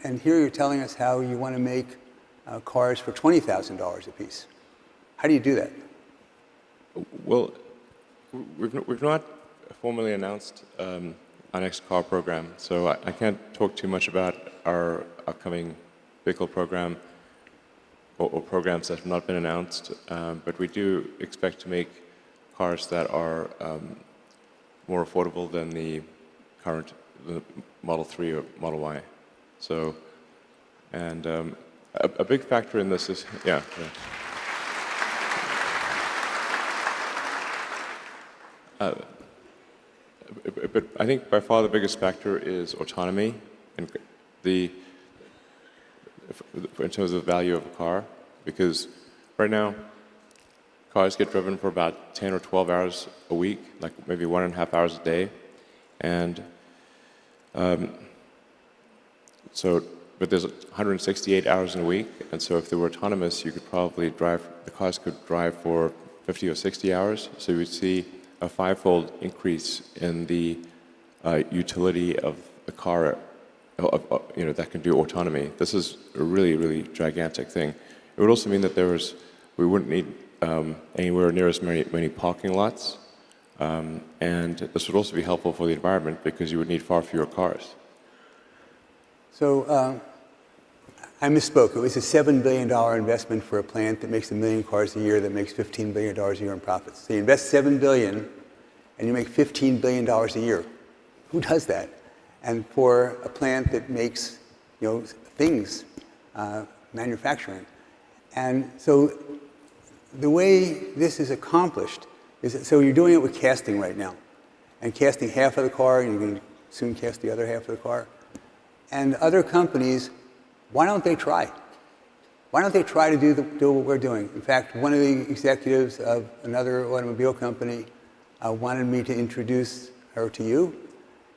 and here you're telling us how you want to make cars for $20,000 a piece. How do you do that? Well, we've not formally announced our next car program, so I can't talk too much about our upcoming vehicle program or programs that have not been announced, but we do expect to make cars that are more affordable than the current Model 3 or Model Y. So, and a big factor in this is, yeah. But I think by far the biggest factor is autonomy, and in terms of the value of a car, because right now cars get driven for about 10 or 12 hours a week, like maybe 1.5 hours a day, and but there's 168 hours in a week, and so if they were autonomous, you could probably drive, the cars could drive for 50 or 60 hours, so you would see a 5-fold increase in the utility of the car, that can do autonomy. This is a really, really gigantic thing. It would also mean that we wouldn't need anywhere near as many parking lots, and this would also be helpful for the environment because you would need far fewer cars. So I misspoke. It was a $7 billion investment for a plant that makes 1 million cars a year that makes $15 billion a year in profits. So you invest $7 billion and you make $15 billion a year. Who does that? And for a plant that makes things, manufacturing. And so the way this is accomplished is that, so you're doing it with casting right now. And casting half of the car, and you're going to soon cast the other half of the car. And other companies, why don't they try? Why don't they try to do what we're doing? In fact, one of the executives of another automobile company wanted me to introduce her to you.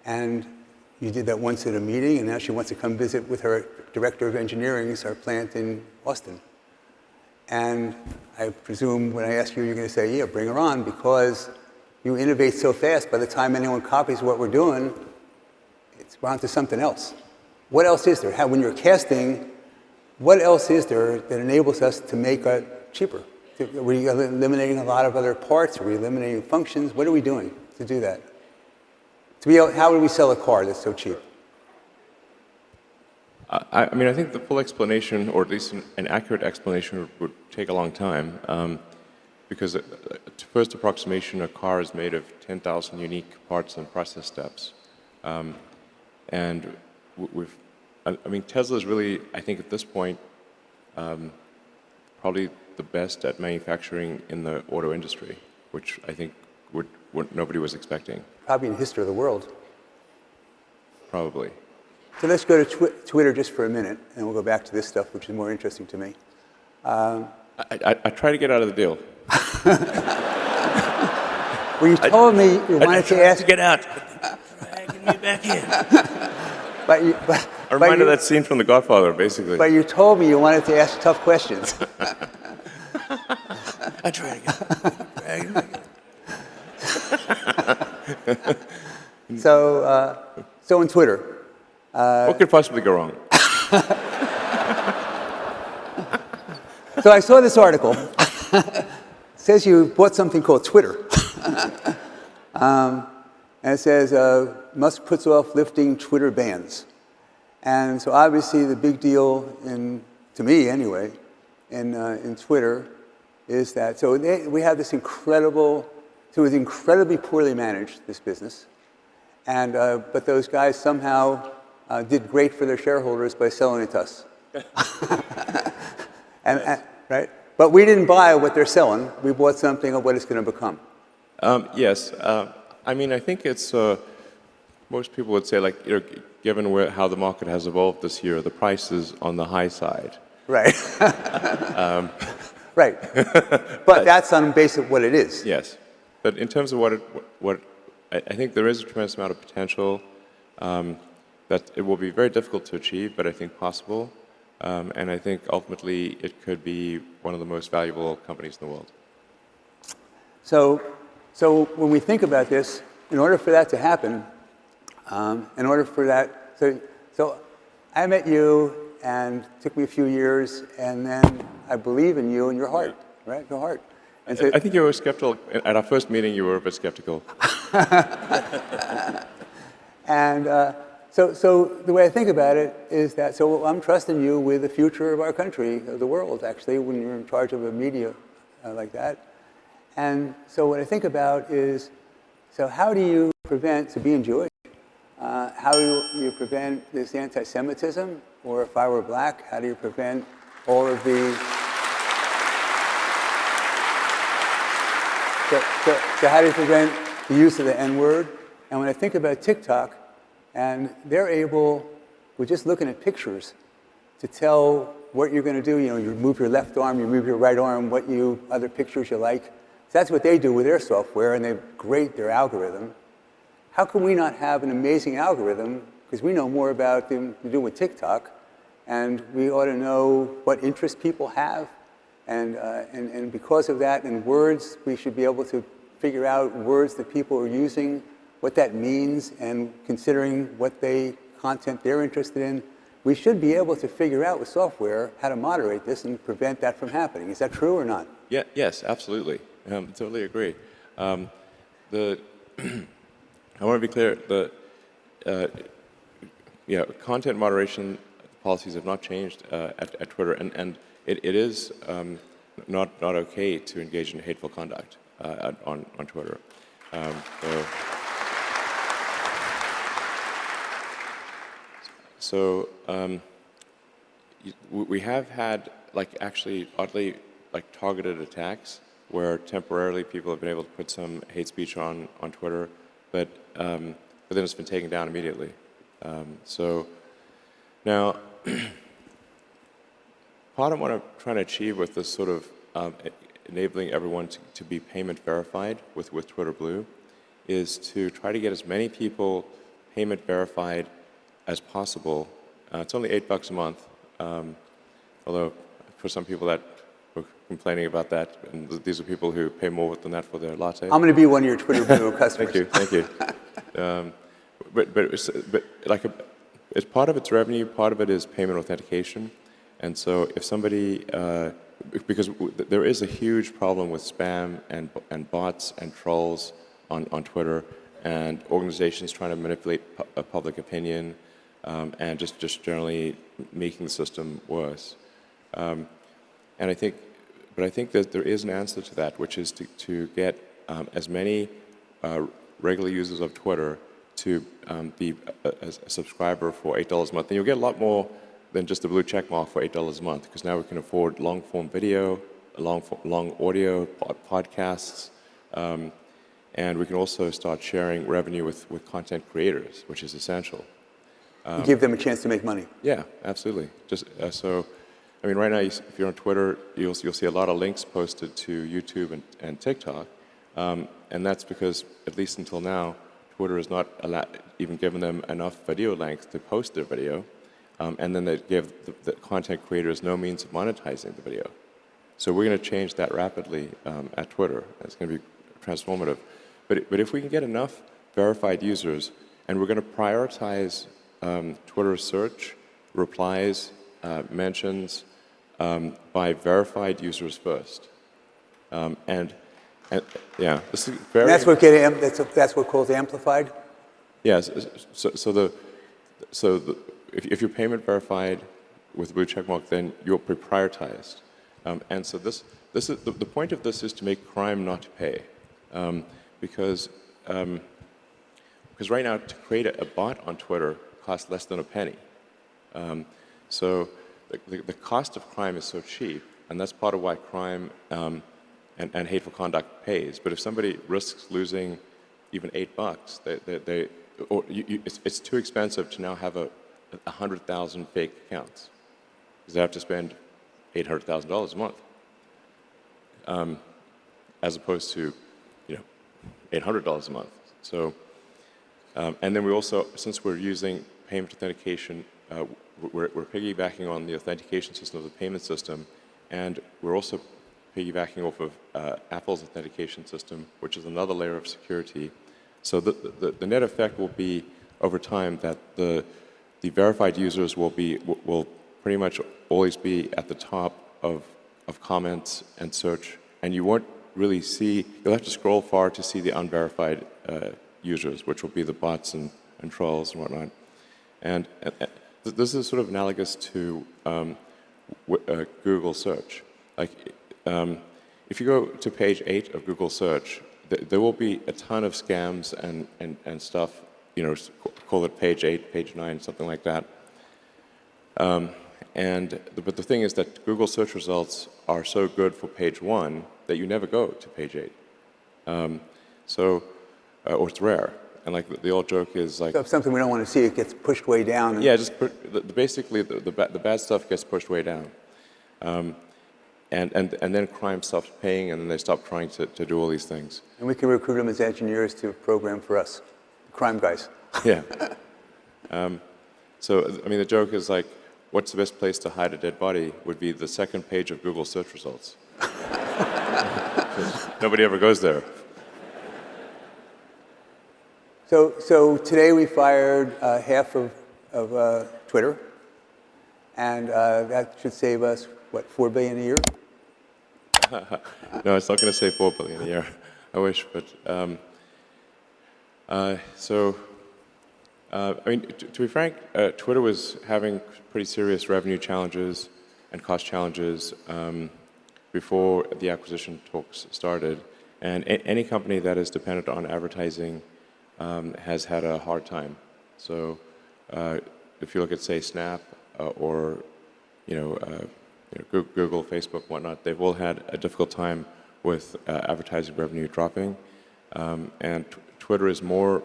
And you did that once at a meeting, and now she wants to come visit with her director of engineering, our plant in Austin. And I presume when I ask you, you're going to say, yeah, bring her on, because you innovate so fast, by the time anyone copies what we're doing, we're on to something else. What else is there? When you're casting, what else is there that enables us to make it cheaper? Are we eliminating a lot of other parts? Are we eliminating functions? What are we doing to do that? How do we sell a car that's so cheap? I mean, I think the full explanation, or at least an accurate explanation, would take a long time, because first approximation, a car is made of 10,000 unique parts and process steps, and Tesla is really, I think at this point, probably the best at manufacturing in the auto industry, which I think what nobody was expecting. Probably in the history of the world. Probably. So let's go to Twitter just for a minute, and we'll go back to this stuff, which is more interesting to me. I try to get out of the deal. Well, you told me you wanted to ask... to get out. Dragging me back in. I reminded that scene from The Godfather, basically. But you told me you wanted to ask tough questions. I try to get out. So in Twitter... what could possibly go wrong? So I saw this article. It says you bought something called Twitter. And it says, Musk puts off lifting Twitter bans. And so obviously the big deal, to me anyway, in Twitter is that, we have this incredible, so it was incredibly poorly managed, this business. And, but those guys somehow did great for their shareholders by selling it to us. Right? But we didn't buy what they're selling. We bought something of what it's going to become. Yes. I mean, I think it's, most people would say, like, given how the market has evolved this year, the price is on the high side. Right. Right. But that's on base of what it is. Yes. But in terms of what I think there is a tremendous amount of potential that it will be very difficult to achieve, but I think possible. And I think ultimately it could be one of the most valuable companies in the world. So when we think about this, in order for that to happen, so I met you, and it took me a few years, and then I believe in you and your heart, right? Your heart. And so, I think you were skeptical. At our first meeting, you were a bit skeptical. and so the way I think about it is that, so I'm trusting you with the future of our country, of the world, actually, when you're in charge of a media like that. And so what I think about is, so how do you prevent, so being Jewish, how do you prevent this anti-Semitism? Or if I were black, how do you prevent all of the... So how do you prevent the use of the N-word? And when I think about TikTok, and they're able, with just looking at pictures, to tell what you're going to do. You know, you move your left arm, you move your right arm, what other pictures you like. So that's what they do with their software, and they grade their algorithm. How can we not have an amazing algorithm? Because we know more about them to do with TikTok, and we ought to know what interests people have. And because of that, in words, we should be able to figure out words that people are using, what that means, and considering what content they're interested in. We should be able to figure out with software how to moderate this and prevent that from happening. Is that true or not? Yeah, yes, absolutely. Totally agree. I want to be clear. Content moderation policies have not changed at Twitter, and it is not okay to engage in hateful conduct on Twitter. We have had actually oddly targeted attacks where temporarily people have been able to put some hate speech on Twitter, but then it's been taken down immediately. So now, part of what I'm trying to achieve with this sort of enabling everyone to be payment verified with Twitter Blue is to try to get as many people payment verified as possible. It's only $8 a month, although for some people that were complaining about that, and these are people who pay more than that for their latte. I'm going to be one of your Twitter Blue customers. Thank you. It's part of its revenue, part of it is payment authentication. And so if somebody, because there is a huge problem with spam and bots and trolls on Twitter, and organizations trying to manipulate public opinion, and just generally making the system worse. And I think that there is an answer to that, which is to get as many regular users of Twitter to be a subscriber for $8 a month. And you'll get a lot more than just the blue check mark for $8 a month, because now we can afford long-form video, long audio, podcasts, and we can also start sharing revenue with content creators, which is essential. You give them a chance to make money. Yeah, absolutely. Just I mean, right now, if you're on Twitter, you'll see a lot of links posted to YouTube and TikTok, and that's because, at least until now, Twitter has not even given them enough video length to post their video, and then they give the content creators no means of monetizing the video. So we're going to change that rapidly at Twitter. It's going to be transformative. But if we can get enough verified users, and we're going to prioritize Twitter search, replies, mentions by verified users first. Yeah, this is very. And that's what calls amplified. Yes. If you're payment verified with a blue checkmark, then you're prioritized. And so this is the point of this is to make crime not to pay, because right now to create a bot on Twitter costs less than a penny. So the cost of crime is so cheap, and that's part of why crime and hateful conduct pays. But if somebody risks losing even $8, it's too expensive to now have 100,000 fake accounts, because they have to spend $800,000 a month, as opposed to $800 a month. So, and then we also, since we're using payment authentication, we're piggybacking on the authentication system of the payment system, and we're also piggybacking off of Apple's authentication system, which is another layer of security. So the net effect will be, over time, that the the verified users will pretty much always be at the top of comments and search, and you won't really see. You'll have to scroll far to see the unverified users, which will be the bots and trolls and whatnot. And this is sort of analogous to Google search. Like, if you go to page 8 of Google search, there will be a ton of scams and stuff, you know, call it page 8, page 9, something like that. But the thing is that Google search results are so good for page 1 that you never go to page 8. Or it's rare. And like the old joke is like... So if something we don't want to see, it gets pushed way down. Yeah, just basically the bad stuff gets pushed way down. And then crime stops paying, and then they stop trying to do all these things. And we can recruit them as engineers to program for us, crime guys. Yeah. So, I mean, the joke is like, what's the best place to hide a dead body would be the second page of Google search results. Nobody ever goes there. So today we fired half of Twitter, and that should save us, what, $4 billion a year? No, it's not going to save $4 billion a year. I wish, but I mean, to be frank, Twitter was having pretty serious revenue challenges and cost challenges before the acquisition talks started, and any company that is dependent on advertising has had a hard time. So, if you look at, say, Snap or Google, Facebook, whatnot, they've all had a difficult time with advertising revenue dropping, and Twitter is more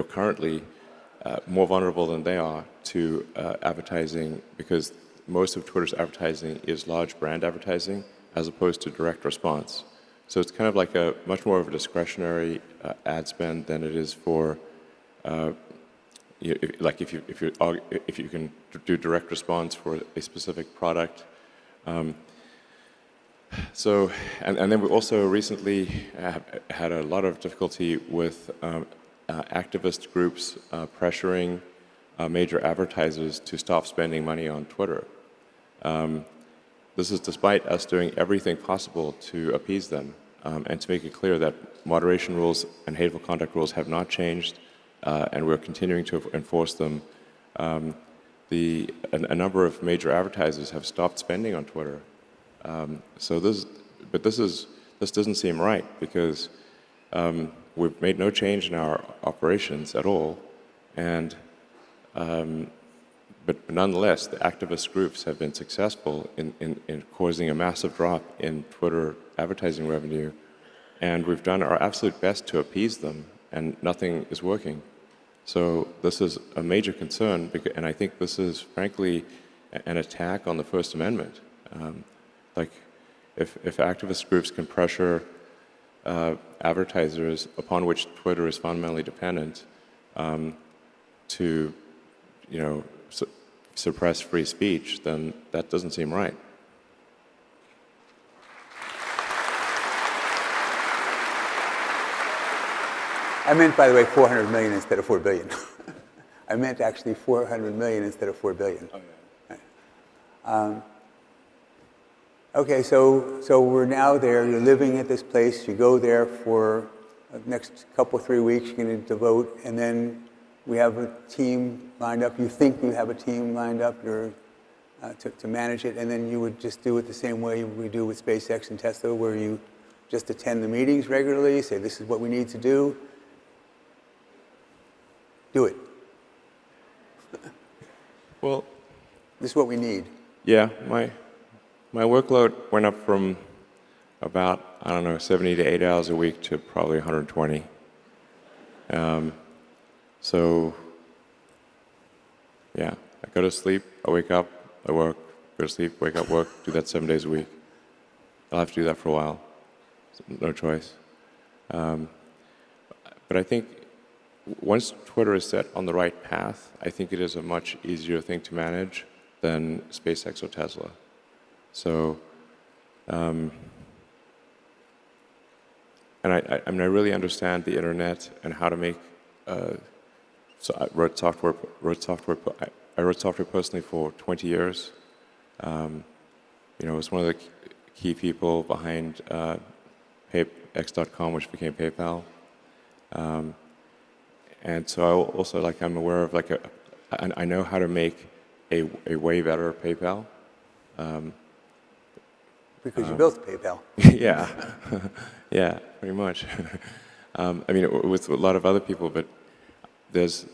currently more vulnerable than they are to advertising, because most of Twitter's advertising is large brand advertising as opposed to direct response. So it's kind of like a much more of a discretionary ad spend than it is for like if you can do direct response for a specific product. So and then we also recently had a lot of difficulty with activist groups pressuring major advertisers to stop spending money on Twitter. This is despite us doing everything possible to appease them and to make it clear that moderation rules and hateful conduct rules have not changed, and we're continuing to enforce them. A number of major advertisers have stopped spending on Twitter. This doesn't seem right, because we've made no change in our operations at all, and but nonetheless, the activist groups have been successful in causing a massive drop in Twitter advertising revenue, and we've done our absolute best to appease them, and nothing is working. So this is a major concern, and I think this is, frankly, an attack on the First Amendment. Like, if activist groups can pressure advertisers upon which Twitter is fundamentally dependent to, suppress free speech, then that doesn't seem right. I meant, by the way, 400 million instead of 4 billion. I meant actually 400 million instead of 4 billion. Oh, yeah. Okay, so we're now there. You're living at this place. You go there for the next couple, 3 weeks. You're going to devote, and then we have a team lined up. You think you have a team lined up to manage it, and then you would just do it the same way we do with SpaceX and Tesla, where you just attend the meetings regularly, say this is what we need to do. Do it. Well, this is what we need. Yeah, my workload went up from about, 70 to 80 hours a week to probably 120. So, yeah, I go to sleep, I wake up, I work, go to sleep, wake up, work, do that 7 days a week. I'll have to do that for a while. No choice. But I think once Twitter is set on the right path, I think it is a much easier thing to manage than SpaceX or Tesla. So, and I really understand the internet and how to make So I wrote software. I wrote software personally for 20 years. I was one of the key people behind X.com, which became PayPal. And so I also I'm aware of I know how to make a way better PayPal. Because you built PayPal. Yeah, yeah, pretty much. With a lot of other people, but there's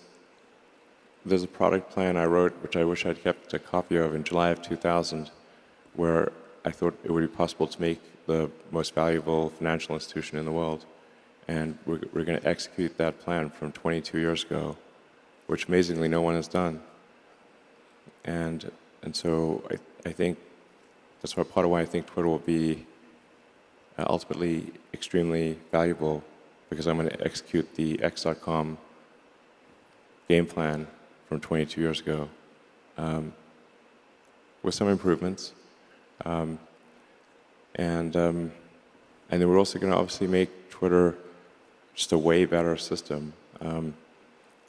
a product plan I wrote, which I wish I'd kept a copy of in July of 2000, where I thought it would be possible to make the most valuable financial institution in the world. And we're going to execute that plan from 22 years ago, which amazingly no one has done. And so I think that's part of why I think Twitter will be ultimately extremely valuable, because I'm going to execute the X.com game plan from 22 years ago with some improvements. And then we're also going to obviously make Twitter just a way better system.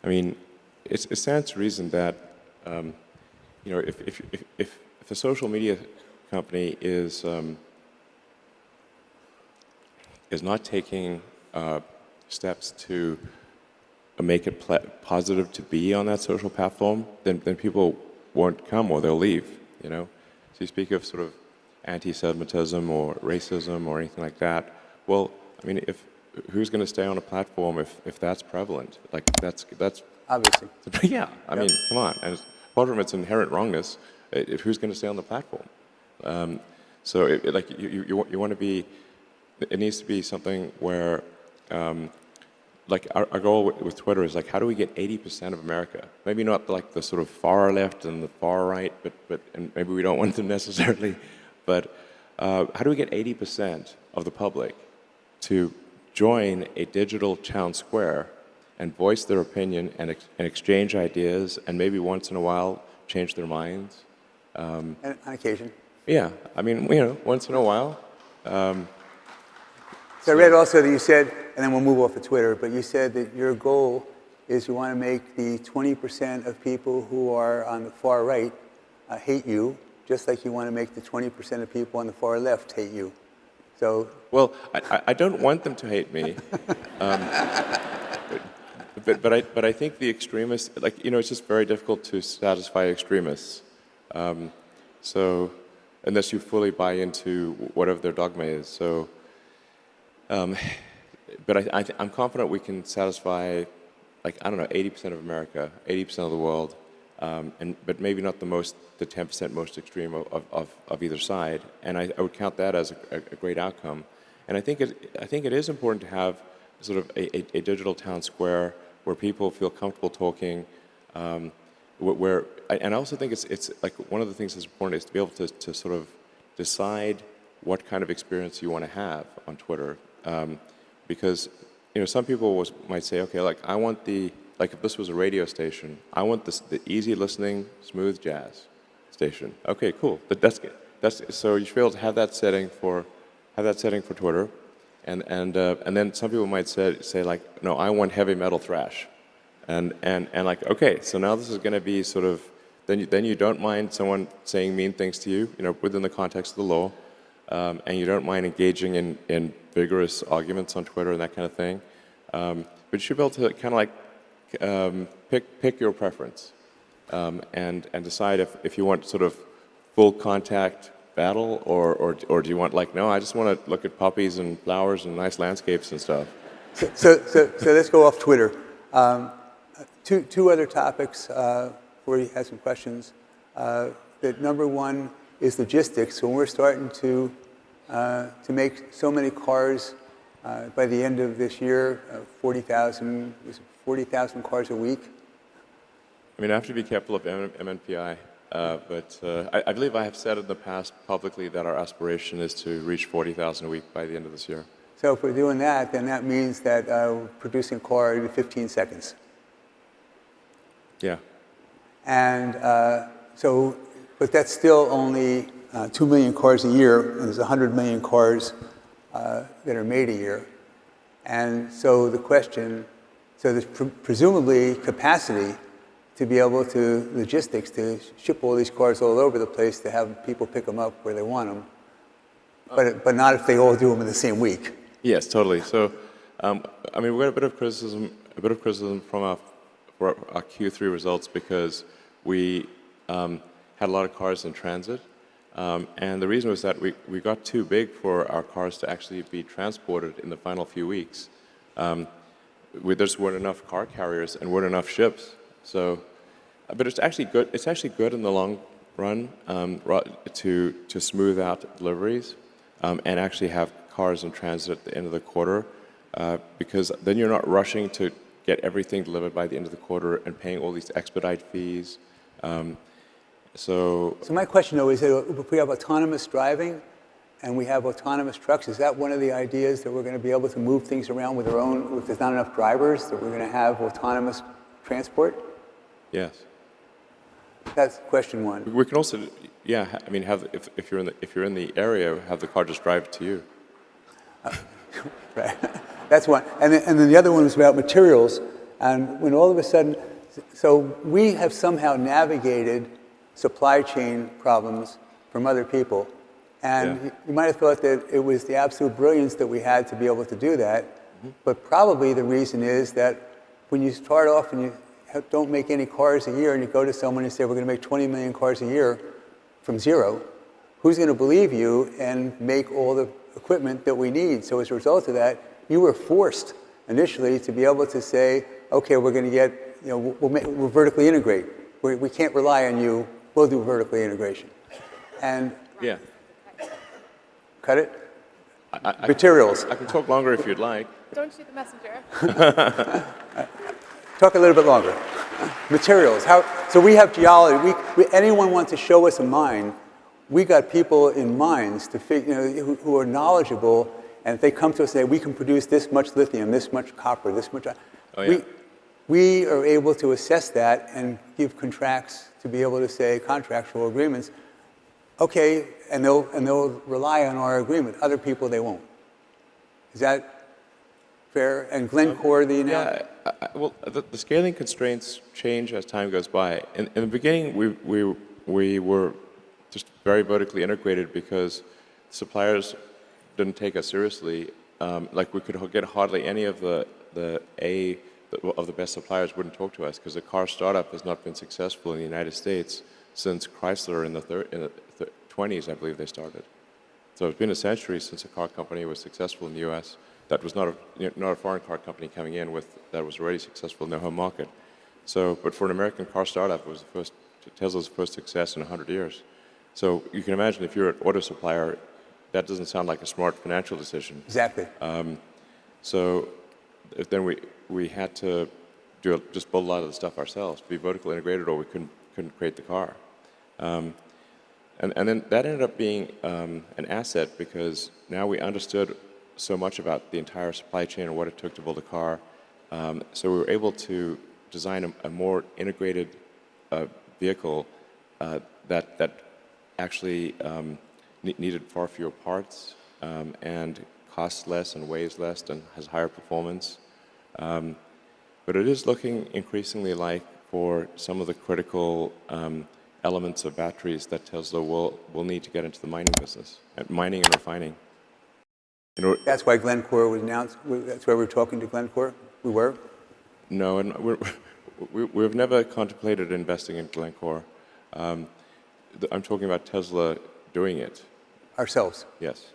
It stands to reason that if a social media company is not taking steps to make it positive to be on that social platform, then people won't come or they'll leave. So you speak of sort of anti-Semitism or racism or anything like that. Well, who's going to stay on a platform if that's prevalent? That's Obviously. Yeah, come on. And apart from its inherent wrongness, who's going to stay on the platform? So you want to be. It needs to be something where, our goal with Twitter is how do we get 80% of America? Maybe not the sort of far left and the far right, but and maybe we don't want them necessarily, but how do we get 80% of the public to join a digital town square and voice their opinion and exchange ideas and maybe once in a while change their minds? And on occasion. Yeah, once in a while. So I read also that you said, and then we'll move off of Twitter, but you said that your goal is you want to make the 20% of people who are on the far right hate you, just like you want to make the 20% of people on the far left hate you. So. Well, I don't want them to hate me. But I think the extremists, it's just very difficult to satisfy extremists. So, unless you fully buy into whatever their dogma is. So, but I'm confident we can satisfy, 80% of America, 80% of the world, but maybe not the 10% most extreme of either side. And I would count that as a great outcome. And I think it is important to have sort of a digital town square where people feel comfortable talking. And I also think it's one of the things that's important is to be able to sort of decide what kind of experience you want to have on Twitter. Because some people might say, okay, I want if this was a radio station, I want the easy listening, smooth jazz station. Okay, cool. That's good. So you should be able to have that setting for Twitter, and then some people might say no, I want heavy metal thrash, and okay, so now this is going to be sort of then you don't mind someone saying mean things to you, within the context of the law. And you don't mind engaging in vigorous arguments on Twitter and that kind of thing. But you should be able to kind of pick your preference and decide if you want sort of full contact battle or do you want no, I just want to look at poppies and flowers and nice landscapes and stuff. So let's go off Twitter. Two other topics where you had some questions. That number one is logistics. When we're starting to make so many cars by the end of this year, 40,000 cars a week. I have to be careful of MNPI, but I believe I have said in the past publicly that our aspiration is to reach 40,000 a week by the end of this year. So if we're doing that, then that means that we're producing a car every 15 seconds. Yeah. And but that's still only 2 million cars a year, and there's 100 million cars that are made a year. And so the question So there's presumably capacity to be able to, logistics, to ship all these cars all over the place to have people pick them up where they want them. But not if they all do them in the same week. Yes, totally. So, I mean, we got a bit of criticism from for our Q3 results because we had a lot of cars in transit. And the reason was that we got too big for our cars to actually be transported in the final few weeks. There just weren't enough car carriers and weren't enough ships. So, but it's actually good. It's actually good in the long run to smooth out deliveries and actually have cars in transit at the end of the quarter because then you're not rushing to get everything delivered by the end of the quarter and paying all these expedite fees. So my question, though, is that if we have autonomous driving and we have autonomous trucks, is that one of the ideas that we're going to be able to move things around with our own, if there's not enough drivers, that we're going to have autonomous transport? Yes. That's question one. We can also, yeah, I mean, if you're in the area, have the car just drive to you. Right. That's one. And then the other one was about materials. And when all of a sudden, so we have somehow navigated supply chain problems from other people. And Yeah. you might have thought that it was the absolute brilliance that we had to be able to do that. But probably the reason is that when you start off and you don't make any cars a year and you go to someone and say, we're going to make 20 million cars a year from zero, who's going to believe you and make all the equipment that we need? So as a result of that, you were forced initially to be able to say, okay, we're going to get, we'll vertically integrate. We can't rely on you. We'll do vertically integration. And Yeah. cut it? Materials. I can talk longer if you'd like. Don't shoot the messenger. Talk a little bit longer. Materials. So we have geology. Anyone wants to show us a mine, we got people in mines to who are knowledgeable, and if they come to us and say, we can produce this much lithium, this much copper, this much... Oh, yeah. We are able to assess that and give contracts to be able to say, contractual agreements, okay, and they'll rely on our agreement. Other people, they won't. Is that fair? And Glencore, Yeah, well, the scaling constraints change as time goes by. In the beginning, we were just very vertically integrated because suppliers didn't take us seriously. Like we could get hardly any of the best suppliers wouldn't talk to us because the car startup has not been successful in the United States since Chrysler in the 20s, I believe they started. So it's been a century since a car company was successful in the U.S. That was not a foreign car company coming in that was already successful in their home market. So, but for an American car startup, it was Tesla's first success in 100 years. So you can imagine if you're an auto supplier, that doesn't sound like a smart financial decision. Exactly. So then we had to just build a lot of the stuff ourselves, be vertical integrated, or we couldn't create the car. And then that ended up being an asset because now we understood so much about the entire supply chain and what it took to build a car. So we were able to design a more integrated vehicle that actually needed far fewer parts and costs less and weighs less and has higher performance. But it is looking increasingly like for some of the critical elements of batteries that Tesla will need to get into the mining business, mining and refining. That's why Glencore was announced. That's why we were talking to Glencore. We were. No, and we've never contemplated investing in Glencore. I'm talking about Tesla doing it. Ourselves. Yes.